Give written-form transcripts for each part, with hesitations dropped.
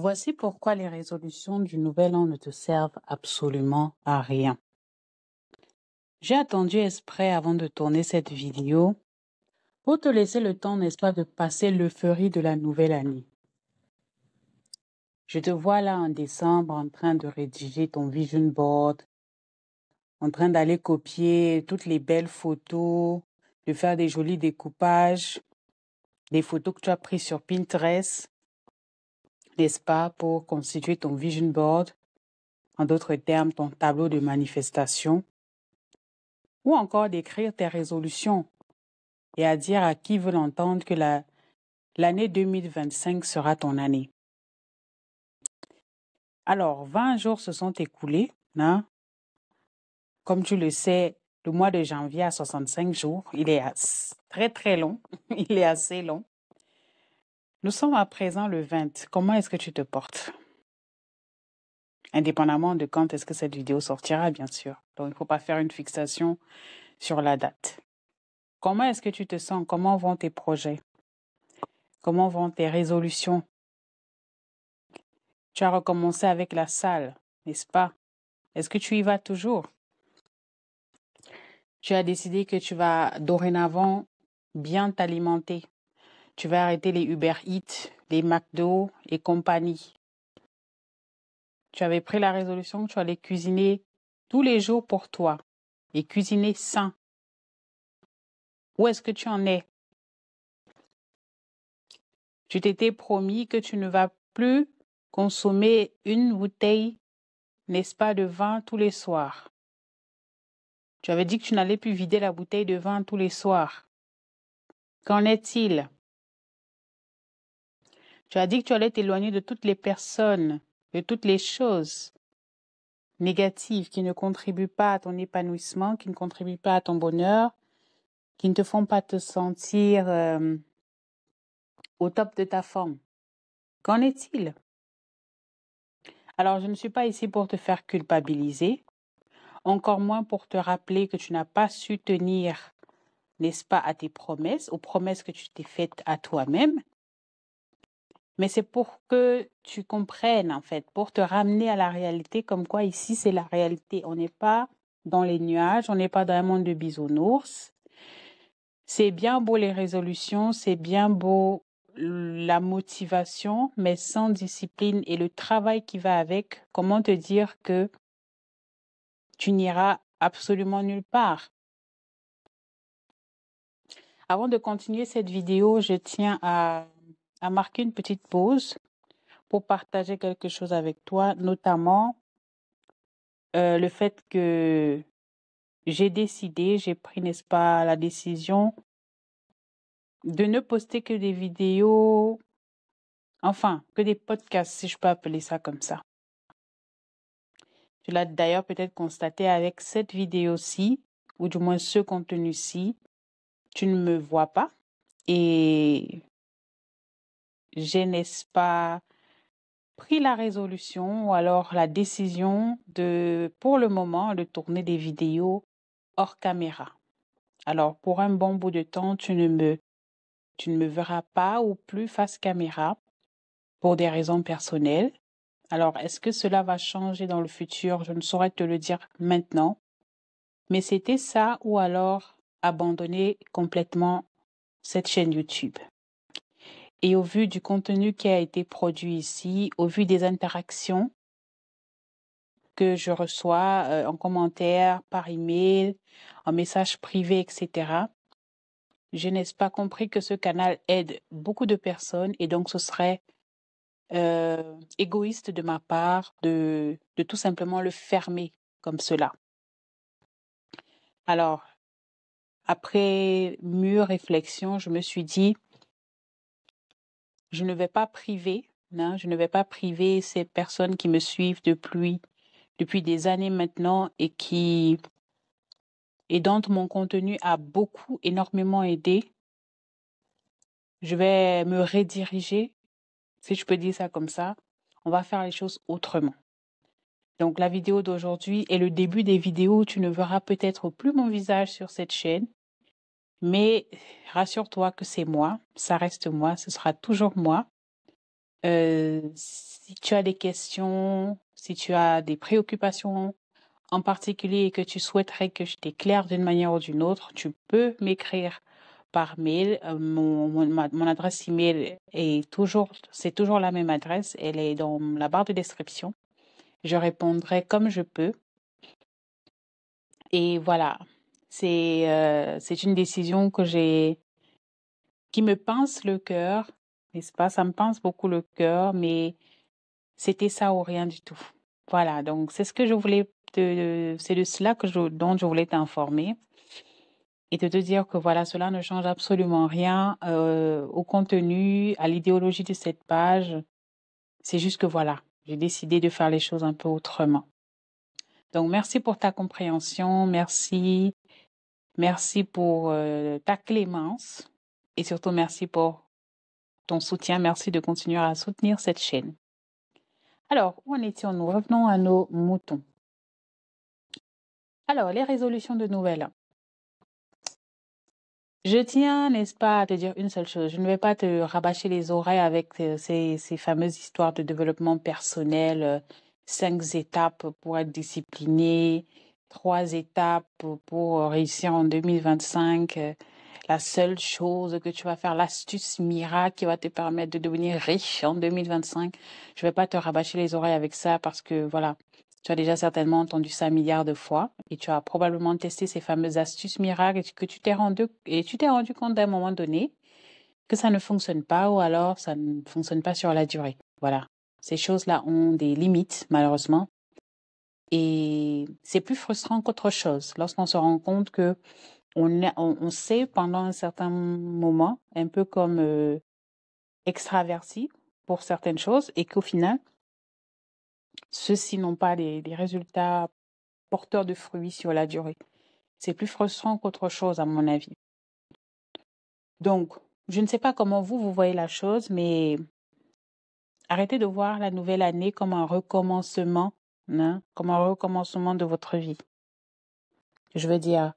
Voici pourquoi les résolutions du nouvel an ne te servent absolument à rien. J'ai attendu exprès avant de tourner cette vidéo pour te laisser le temps, n'est-ce pas, de passer l'euphorie de la nouvelle année. Je te vois là en décembre en train de rédiger ton vision board, en train d'aller copier toutes les belles photos, de faire des jolis découpages, des photos que tu as prises sur Pinterest, n'est-ce pas, pour constituer ton vision board, en d'autres termes, ton tableau de manifestation, ou encore d'écrire tes résolutions et à dire à qui veut l'entendre que l'année 2025 sera ton année. Alors, 20 jours se sont écoulés, hein? Comme tu le sais, le mois de janvier a 65 jours. Il est très, très long. Il est assez long. Nous sommes à présent le 20. Comment est-ce que tu te portes? Indépendamment de quand est-ce que cette vidéo sortira, bien sûr. Donc, il ne faut pas faire une fixation sur la date. Comment est-ce que tu te sens? Comment vont tes projets? Comment vont tes résolutions? Tu as recommencé avec la salle, n'est-ce pas? Est-ce que tu y vas toujours? Tu as décidé que tu vas dorénavant bien t'alimenter. Tu vas arrêter les Uber Eats, les McDo et compagnie. Tu avais pris la résolution que tu allais cuisiner tous les jours pour toi et cuisiner sain. Où est-ce que tu en es? Tu t'étais promis que tu ne vas plus consommer une bouteille, n'est-ce pas, de vin tous les soirs. Tu avais dit que tu n'allais plus vider la bouteille de vin tous les soirs. Qu'en est-il? Tu as dit que tu allais t'éloigner de toutes les personnes, de toutes les choses négatives qui ne contribuent pas à ton épanouissement, qui ne contribuent pas à ton bonheur, qui ne te font pas te sentir au top de ta forme. Qu'en est-il? Alors, je ne suis pas ici pour te faire culpabiliser, encore moins pour te rappeler que tu n'as pas su tenir, n'est-ce pas, à tes promesses, aux promesses que tu t'es faites à toi-même. Mais c'est pour que tu comprennes, en fait, pour te ramener à la réalité, comme quoi ici, c'est la réalité. On n'est pas dans les nuages, on n'est pas dans un monde de bisounours. C'est bien beau les résolutions, c'est bien beau la motivation, mais sans discipline et le travail qui va avec, comment te dire que tu n'iras absolument nulle part? Avant de continuer cette vidéo, je tiens à marquer une petite pause pour partager quelque chose avec toi, notamment le fait que j'ai pris, n'est-ce pas, la décision de ne poster que des vidéos, enfin, que des podcasts, si je peux appeler ça comme ça. Tu l'as d'ailleurs peut-être constaté avec cette vidéo-ci, ou du moins ce contenu-ci, tu ne me vois pas et j'ai, n'est-ce pas, pris la résolution ou alors la décision de, pour le moment, de tourner des vidéos hors caméra. Alors, pour un bon bout de temps, tu ne me verras pas ou plus face caméra pour des raisons personnelles. Alors, est-ce que cela va changer dans le futur? Je ne saurais te le dire maintenant. Mais c'était ça ou alors abandonner complètement cette chaîne YouTube. Et au vu du contenu qui a été produit ici, au vu des interactions que je reçois en commentaire, par email, en message privé, etc., je n'ai pas compris que ce canal aide beaucoup de personnes et donc ce serait égoïste de ma part de tout simplement le fermer comme cela. Alors, après mûre réflexion, je me suis dit, je ne vais pas priver, je ne vais pas priver ces personnes qui me suivent depuis des années maintenant et dont mon contenu a énormément aidé. Je vais me rediriger, si je peux dire ça comme ça. On va faire les choses autrement. Donc, la vidéo d'aujourd'hui est le début des vidéos où tu ne verras peut-être plus mon visage sur cette chaîne. Mais rassure-toi que c'est moi, ça reste moi, ce sera toujours moi. Si tu as des questions, si tu as des préoccupations en particulier et que tu souhaiterais que je t'éclaire d'une manière ou d'une autre, tu peux m'écrire par mail. Mon adresse email c'est toujours la même adresse. Elle est dans la barre de description. Je répondrai comme je peux. Et voilà, c'est une décision qui me pince le cœur, n'est-ce pas? Ça me pince beaucoup le cœur, mais c'était ça ou rien du tout. Voilà, donc c'est ce que je voulais c'est de cela dont je voulais t'informer et de te dire que voilà, cela ne change absolument rien au contenu, à l'idéologie de cette page. C'est juste que voilà, j'ai décidé de faire les choses un peu autrement. Donc merci pour ta compréhension, merci pour ta clémence et surtout merci pour ton soutien. Merci de continuer à soutenir cette chaîne. Alors, où en étions-nous? Revenons à nos moutons. Alors, les résolutions de Noël. Je tiens, n'est-ce pas, à te dire une seule chose. Je ne vais pas te rabâcher les oreilles avec ces fameuses histoires de développement personnel, 5 étapes pour être discipliné, 3 étapes pour réussir en 2025. La seule chose que tu vas faire, l'astuce miracle qui va te permettre de devenir riche en 2025. Je ne vais pas te rabâcher les oreilles avec ça parce que, voilà, tu as déjà certainement entendu ça milliards de fois et tu as probablement testé ces fameuses astuces miracles et que tu t'es rendu compte d'un moment donné que ça ne fonctionne pas ou alors ça ne fonctionne pas sur la durée. Voilà. Ces choses-là ont des limites, malheureusement. Et c'est plus frustrant qu'autre chose lorsqu'on se rend compte que on sait pendant un certain moment, un peu comme extraverti pour certaines choses et qu'au final, ceux-ci n'ont pas des résultats porteurs de fruits sur la durée. C'est plus frustrant qu'autre chose, à mon avis. Donc, je ne sais pas comment vous voyez la chose, mais arrêtez de voir la nouvelle année comme un recommencement, hein, comme un recommencement de votre vie. Je veux dire,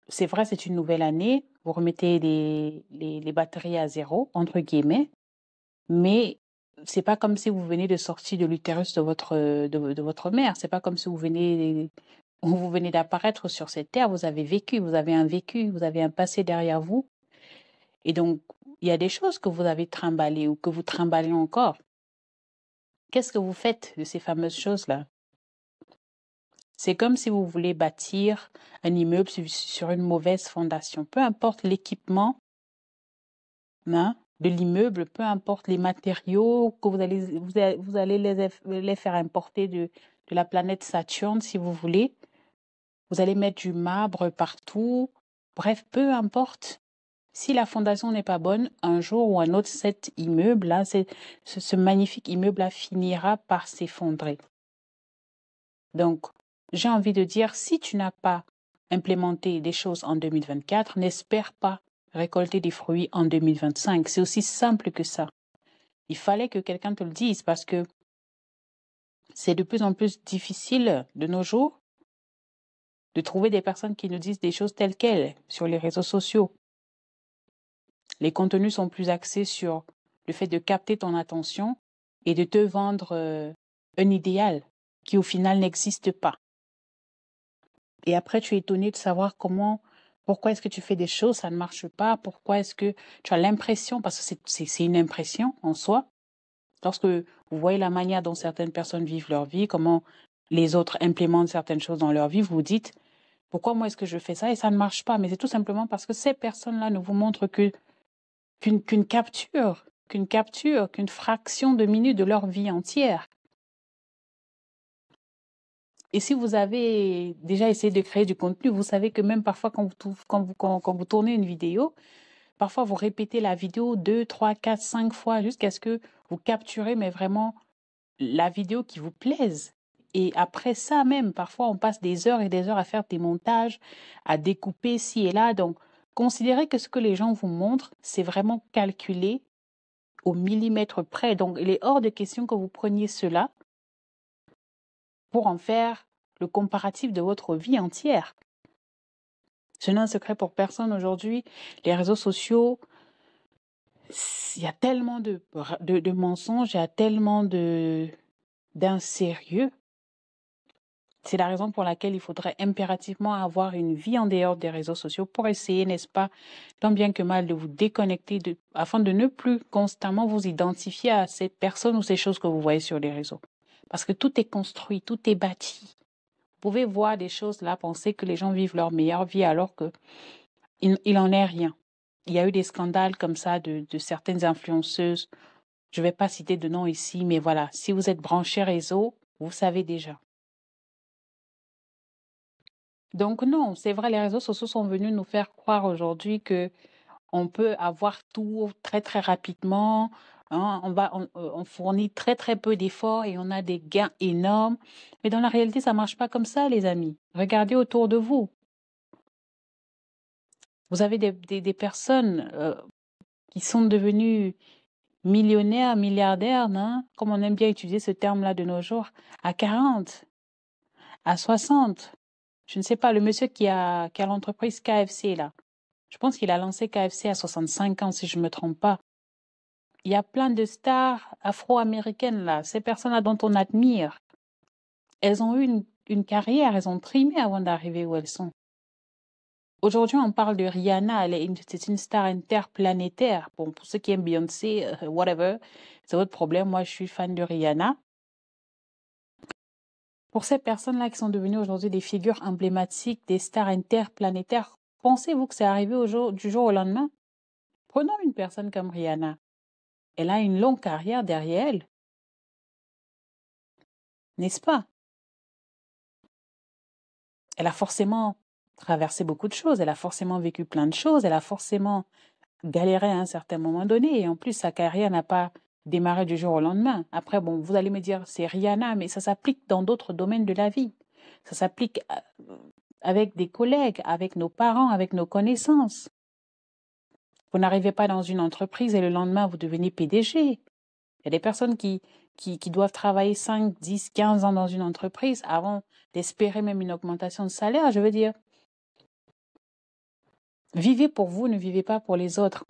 c'est vrai, c'est une nouvelle année, vous remettez les batteries à zéro, entre guillemets, mais c'est pas comme si vous venez de sortir de l'utérus de votre mère, c'est pas comme si vous venez d'apparaître sur cette terre, vous avez vécu, vous avez un passé derrière vous. Et donc, il y a des choses que vous avez trimballées ou que vous trimballez encore. Qu'est-ce que vous faites de ces fameuses choses-là? C'est comme si vous voulez bâtir un immeuble sur une mauvaise fondation. Peu importe l'équipement de l'immeuble, peu importe les matériaux que vous allez les faire importer de la planète Saturne, si vous voulez. Vous allez mettre du marbre partout. Bref, peu importe. Si la fondation n'est pas bonne, un jour ou un autre, cet immeuble-là, ce magnifique immeuble-là finira par s'effondrer. Donc, j'ai envie de dire, si tu n'as pas implémenté des choses en 2024, n'espère pas récolter des fruits en 2025. C'est aussi simple que ça. Il fallait que quelqu'un te le dise parce que c'est de plus en plus difficile de nos jours de trouver des personnes qui nous disent des choses telles quelles sur les réseaux sociaux. Les contenus sont plus axés sur le fait de capter ton attention et de te vendre un idéal qui au final n'existe pas. Et après, tu es étonné de savoir pourquoi est-ce que tu fais des choses, ça ne marche pas, pourquoi est-ce que tu as l'impression, parce que c'est une impression en soi, lorsque vous voyez la manière dont certaines personnes vivent leur vie, comment les autres implémentent certaines choses dans leur vie, vous vous dites, pourquoi moi est-ce que je fais ça et ça ne marche pas? Mais c'est tout simplement parce que ces personnes-là ne vous montrent qu'une capture, qu'une fraction de minute de leur vie entière. Et si vous avez déjà essayé de créer du contenu, vous savez que même parfois quand vous tournez une vidéo, parfois vous répétez la vidéo 2, 3, 4, 5 fois jusqu'à ce que vous capturez mais vraiment la vidéo qui vous plaise. Et après ça même, parfois on passe des heures et des heures à faire des montages, à découper ci et là. Donc, considérez que ce que les gens vous montrent, c'est vraiment calculé au millimètre près. Donc, il est hors de question que vous preniez cela pour en faire le comparatif de votre vie entière. Ce n'est un secret pour personne aujourd'hui. Les réseaux sociaux il y a tellement de mensonges, il y a tellement d'insérieux. C'est la raison pour laquelle il faudrait impérativement avoir une vie en dehors des réseaux sociaux pour essayer, n'est-ce pas, tant bien que mal, de vous déconnecter afin de ne plus constamment vous identifier à ces personnes ou ces choses que vous voyez sur les réseaux. Parce que tout est construit, tout est bâti. Vous pouvez voir des choses là, penser que les gens vivent leur meilleure vie alors que il en est rien. Il y a eu des scandales comme ça de certaines influenceuses. Je ne vais pas citer de nom ici, mais voilà, si vous êtes branché réseau, vous savez déjà. Donc non, c'est vrai, les réseaux sociaux sont venus nous faire croire aujourd'hui que on peut avoir tout très très rapidement. Hein, on fournit très très peu d'efforts et on a des gains énormes. Mais dans la réalité, ça marche pas comme ça, les amis. Regardez autour de vous. Vous avez des personnes qui sont devenues millionnaires, milliardaires, hein, comme on aime bien utiliser ce terme-là de nos jours, à 40, à 60. Je ne sais pas, le monsieur qui a l'entreprise KFC, là. Je pense qu'il a lancé KFC à 65 ans, si je ne me trompe pas. Il y a plein de stars afro-américaines, là, ces personnes-là dont on admire. Elles ont eu une carrière, elles ont trimé avant d'arriver où elles sont. Aujourd'hui, on parle de Rihanna, c'est une star interplanétaire. Bon, pour ceux qui aiment Beyoncé, whatever, c'est votre problème. Moi, je suis fan de Rihanna. Pour ces personnes-là qui sont devenues aujourd'hui des figures emblématiques, des stars interplanétaires, pensez-vous que c'est arrivé du jour au lendemain? Prenons une personne comme Rihanna. Elle a une longue carrière derrière elle, n'est-ce pas? Elle a forcément traversé beaucoup de choses, elle a forcément vécu plein de choses, elle a forcément galéré à un certain moment donné, et en plus, sa carrière n'a pas démarré du jour au lendemain. Après, bon, vous allez me dire, c'est Rihanna, mais ça s'applique dans d'autres domaines de la vie. Ça s'applique avec des collègues, avec nos parents, avec nos connaissances. Vous n'arrivez pas dans une entreprise et le lendemain, vous devenez PDG. Il y a des personnes qui doivent travailler 5, 10, 15 ans dans une entreprise avant d'espérer même une augmentation de salaire. Je veux dire, vivez pour vous, ne vivez pas pour les autres.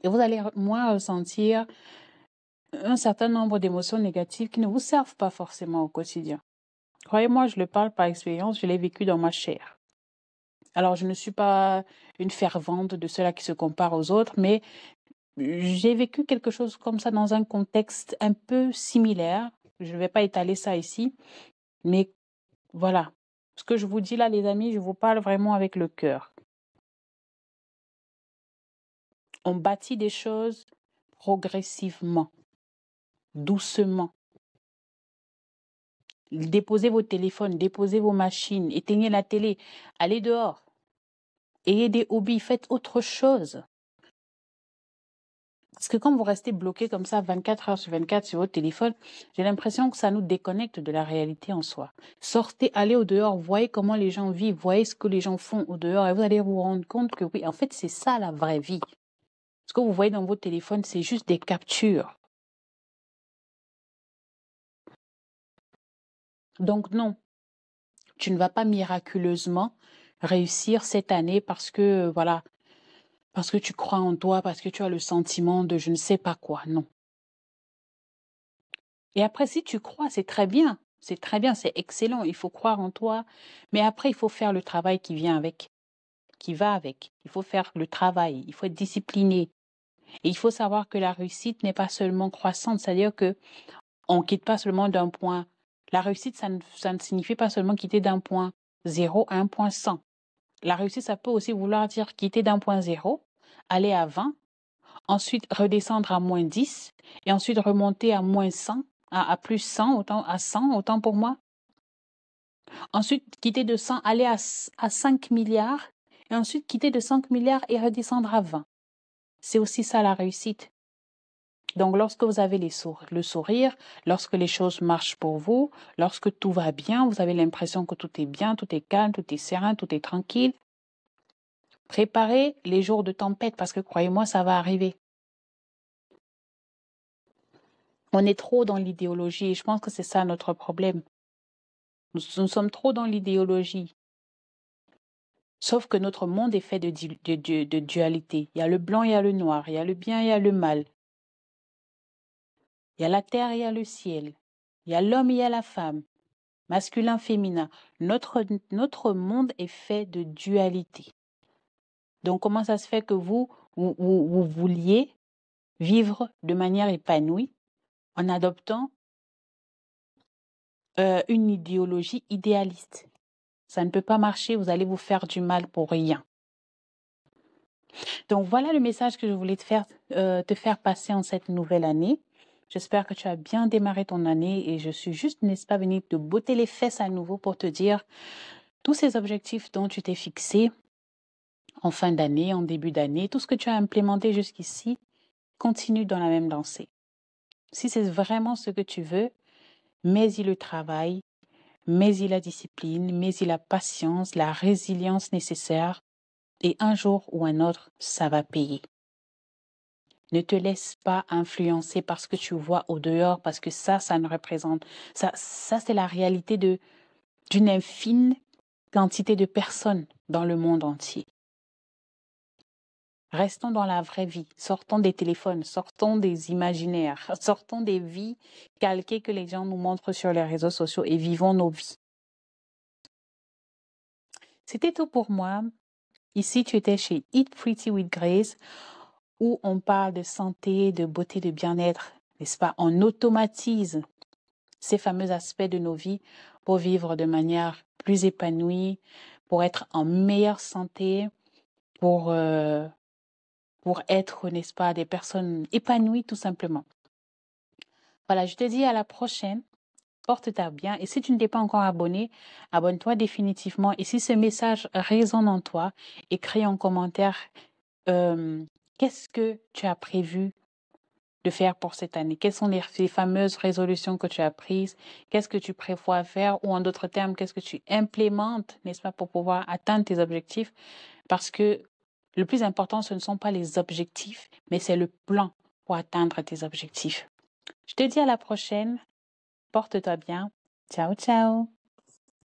Et vous allez moins ressentir un certain nombre d'émotions négatives qui ne vous servent pas forcément au quotidien. Croyez-moi, je le parle par expérience, je l'ai vécu dans ma chair. Alors, je ne suis pas une fervente de ceux-là qui se comparent aux autres, mais j'ai vécu quelque chose comme ça dans un contexte un peu similaire. Je ne vais pas étaler ça ici, mais voilà. Ce que je vous dis là, les amis, je vous parle vraiment avec le cœur. On bâtit des choses progressivement, doucement. Déposez vos téléphones, déposez vos machines, éteignez la télé, allez dehors. Ayez des hobbies, faites autre chose. Parce que quand vous restez bloqué comme ça 24 heures sur 24 sur votre téléphone, j'ai l'impression que ça nous déconnecte de la réalité en soi. Sortez, allez au dehors, voyez comment les gens vivent, voyez ce que les gens font au dehors et vous allez vous rendre compte que oui, en fait, c'est ça la vraie vie. Ce que vous voyez dans votre téléphone, c'est juste des captures. Donc non, tu ne vas pas miraculeusement réussir cette année parce que, voilà, parce que tu crois en toi, parce que tu as le sentiment de je ne sais pas quoi. Non. Et après, si tu crois, c'est très bien. C'est très bien, c'est excellent. Il faut croire en toi. Mais après, il faut faire le travail qui vient avec, qui va avec. Il faut faire le travail. Il faut être discipliné. Et il faut savoir que la réussite n'est pas seulement croissante. C'est-à-dire que on quitte pas seulement d'un point. La réussite, ça ne signifie pas seulement quitter d'un point 0 à un point 100. La réussite, ça peut aussi vouloir dire quitter d'un point 0, aller à 20, ensuite redescendre à moins 10, et ensuite remonter à moins 100, à plus 100, à 100, autant pour moi. Ensuite, quitter de 100, aller à 5 milliards, et ensuite quitter de 5 milliards et redescendre à 20. C'est aussi ça la réussite. Donc, lorsque vous avez le sourire, lorsque les choses marchent pour vous, lorsque tout va bien, vous avez l'impression que tout est bien, tout est calme, tout est serein, tout est tranquille, préparez les jours de tempête parce que croyez-moi, ça va arriver. On est trop dans l'idéologie et je pense que c'est ça notre problème. Nous sommes trop dans l'idéologie. Sauf que notre monde est fait de dualité. Il y a le blanc, il y a le noir, il y a le bien, il y a le mal. Il y a la terre, il y a le ciel. Il y a l'homme, il y a la femme. Masculin, féminin. Notre monde est fait de dualité. Donc, comment ça se fait que vous vouliez vivre de manière épanouie en adoptant une idéologie idéaliste? Ça ne peut pas marcher, vous allez vous faire du mal pour rien. Donc, voilà le message que je voulais te faire passer en cette nouvelle année. J'espère que tu as bien démarré ton année et je suis juste, n'est-ce pas, venue te botter les fesses à nouveau pour te dire tous ces objectifs dont tu t'es fixé en fin d'année, en début d'année, tout ce que tu as implémenté jusqu'ici, continue dans la même lancée. Si c'est vraiment ce que tu veux, mets-y le travail, mets-y la discipline, mets-y la patience, la résilience nécessaire et un jour ou un autre, ça va payer. Ne te laisse pas influencer par ce que tu vois au dehors parce que ça ne représente... Ça c'est la réalité d'une infime quantité de personnes dans le monde entier. Restons dans la vraie vie, sortons des téléphones, sortons des imaginaires, sortons des vies calquées que les gens nous montrent sur les réseaux sociaux et vivons nos vies. C'était tout pour moi. Ici, tu étais chez Eat Pretty with Grace, où on parle de santé, de beauté, de bien-être, n'est-ce pas? On automatise ces fameux aspects de nos vies pour vivre de manière plus épanouie, pour être en meilleure santé, pour être, n'est-ce pas, des personnes épanouies tout simplement. Voilà, je te dis à la prochaine. Porte-toi bien. Et si tu ne t'es pas encore abonné, abonne-toi définitivement. Et si ce message résonne en toi, écris en commentaire qu'est-ce que tu as prévu de faire pour cette année. Quelles sont les fameuses résolutions que tu as prises? Qu'est-ce que tu prévois faire? Ou en d'autres termes, qu'est-ce que tu implémentes, n'est-ce pas, pour pouvoir atteindre tes objectifs? Parce que le plus important, ce ne sont pas les objectifs, mais c'est le plan pour atteindre tes objectifs. Je te dis à la prochaine. Porte-toi bien. Ciao, ciao.